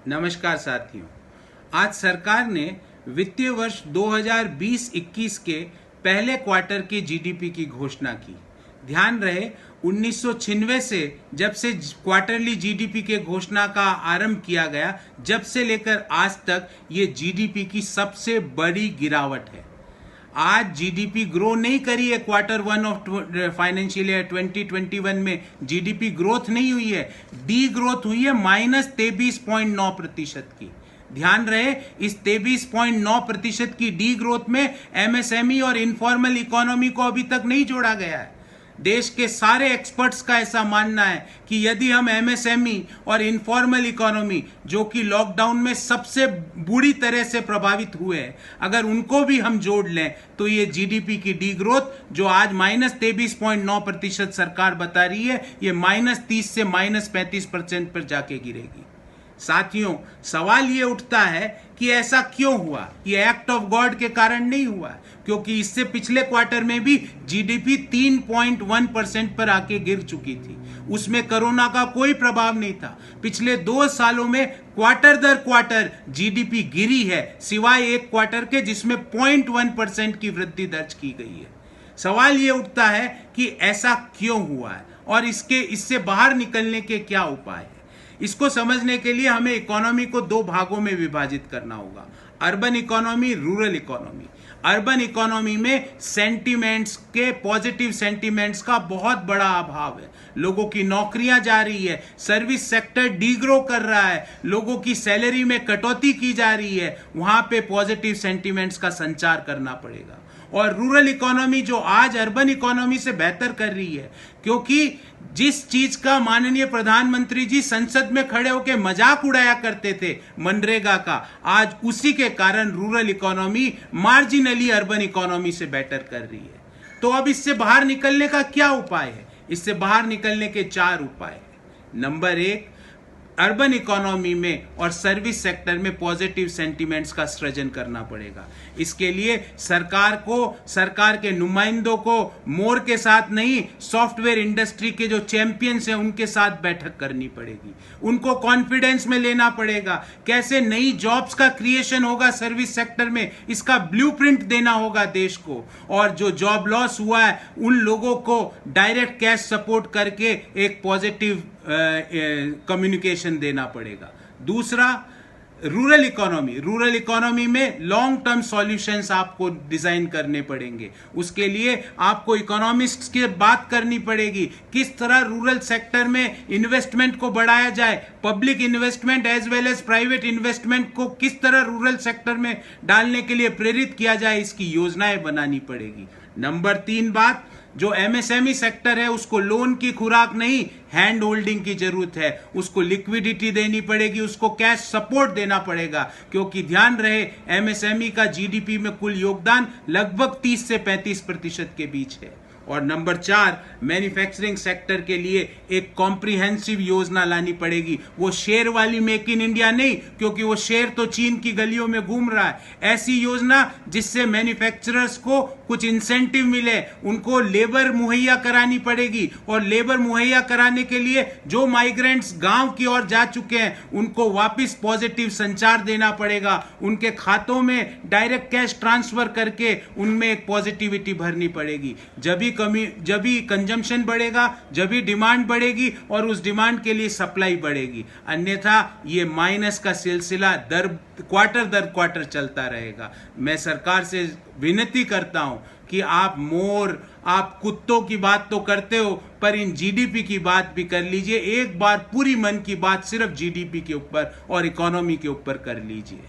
नमस्कार साथियों, आज सरकार ने वित्तीय वर्ष 2020-21 के पहले क्वार्टर के जीडीपी की घोषणा की। ध्यान रहे 1996 से जब से क्वार्टरली जीडीपी के घोषणा का आरंभ किया गया, जब से लेकर आज तक ये जीडीपी की सबसे बड़ी गिरावट है। आज जीडीपी ग्रो नहीं करी है। Quarter one of financial year 2021 में जीडीपी ग्रोथ नहीं हुई है, डी ग्रोथ हुई है -23.9% की। ध्यान रहे, इस 23.9% की डी ग्रोथ में एमएसएमई और इनफॉर्मल इकोनॉमी को अभी तक नहीं जोड़ा गया है। देश के सारे एक्सपर्ट्स का ऐसा मानना है कि यदि हम एमएसएमई और इनफॉर्मल इकोनॉमी, जो कि लॉकडाउन में सबसे बुरी तरह से प्रभावित हुए हैं, अगर उनको भी हम जोड़ लें तो ये जीडीपी की डी ग्रोथ जो आज -23.9% सरकार बता रही है, ये -30 से -35% पर जाके गिरेगी। साथियों, सवाल ये उठता है कि ऐसा क्यों हुआ? ये एक्ट ऑफ गॉड के कारण नहीं हुआ, क्योंकि इससे पिछले क्वार्टर में भी जीडीपी 3.1% पर आके गिर चुकी थी। उसमें कोरोना का कोई प्रभाव नहीं था। पिछले 2 सालों में क्वार्टर दर क्वार्टर जीडीपी गिरी है, सिवाय एक क्वार्टर के जिसमें 0.1% की वृद्धि दर्ज की गई है। सवाल ये उठता है कि ऐसा क्यों हुआ है और इससे बाहर निकलने के क्या उपाय है। इसको समझने के लिए हमें इकोनॉमी को 2 भागों में विभाजित करना होगा, urban economy, rural economy. Urban economy में सेंटीमेंट्स के, पॉजिटिव सेंटीमेंट्स का बहुत बड़ा अभाव है। लोगों की नौकरियां जा रही है, सर्विस सेक्टर डीग्रो कर रहा है, लोगों की सैलरी में कटौती की जा रही है। वहां पे पॉजिटिव सेंटीमेंट्स का संचार करना पड़ेगा। और रूरल इकोनॉमी जो आज अर्बन इकोनॉमी से बेहतर कर रही है, क्योंकि जिस चीज का माननीय प्रधानमंत्री जी संसद में खड़े होकर मजाक उड़ाया करते थे, मनरेगा का, आज उसी के कारण rural economy marginally urban economy से बेटर कर रही है। तो अब इससे बाहर निकलने का क्या उपाय है? इससे बाहर निकलने के 4 उपाय हैं। नंबर 1, अर्बन इकोनॉमी में और सर्विस सेक्टर में पॉजिटिव सेंटीमेंट्स का सृजन करना पड़ेगा। इसके लिए सरकार के नुमाइंदों को मोर के साथ नहीं, सॉफ्टवेयर इंडस्ट्री के जो चैंपियंस हैं उनके साथ बैठक करनी पड़ेगी। उनको कॉन्फिडेंस में लेना पड़ेगा। कैसे नई जॉब्स का क्रिएशन होगा सर्विस सेक्टर में, इसका ब्लूप्रिंट देना होगा देश को। और जो जॉब लॉस हुआ है उन लोगों को डायरेक्ट कैश सपोर्ट करके एक पॉजिटिव कम्युनिकेशन देना पड़ेगा। दूसरा, रूरल इकोनॉमी में लॉन्ग टर्म सॉल्यूशंस आपको डिजाइन करने पड़ेंगे। उसके लिए आपको इकोनॉमिस्ट्स की बात करनी पड़ेगी, किस तरह रूरल सेक्टर में इन्वेस्टमेंट को बढ़ाया जाए, public investment as well as private investment को किस तरह रूरल सेक्टर में डालने के लिए प्रेरित किया जाए, इसकी योजनाएं बनानी पड़ेगी। नंबर 3 बात, जो एमएसएमई सेक्टर है उसको लोन की खुराक नहीं, हैंड होल्डिंग की जरूरत है। उसको लिक्विडिटी देनी पड़ेगी, उसको कैश सपोर्ट देना पड़ेगा, क्योंकि ध्यान रहे एमएसएमई का जीडीपी में कुल योगदान लगभग 30 से 35% के बीच है। और नंबर 4, मैन्युफैक्चरिंग सेक्टर के लिए एक कॉम्प्रिहेंसिव योजना लानी पड़ेगी। वो शेर वाली मेक इन इंडिया नहीं, क्योंकि वो शेर तो चीन की गलियों में घूम रहा है। ऐसी योजना जिससे मैन्युफैक्चरर्स को कुछ इंसेंटिव मिले, उनको लेबर मुहैया करानी पड़ेगी। और लेबर मुहैया कराने के लिए जो माइग्रेंट्स गांव की ओर जा चुके हैं उनको वापस पॉजिटिव संचार देना पड़ेगा। उनके खातों में डायरेक्ट कैश ट्रांसफर करके उनमें एक पॉजिटिविटी भरनी पड़ेगी। जब भी कंजम्पशन बढ़ेगा, जब भी डिमांड बढ़ेगी और उस डिमांड के लिए सप्लाई बढ़ेगी। अन्यथा ये माइनस का सिलसिला क्वार्टर दर क्वार्टर चलता रहेगा। मैं सरकार से विनती करता हूं कि आप कुत्तों की बात तो करते हो, पर इन जीडीपी की बात भी कर लीजिए। एक बार पूरी मन की बात सिर्फ जीडीपी के ऊपर और इकोनॉमी के ऊपर कर लीजिए।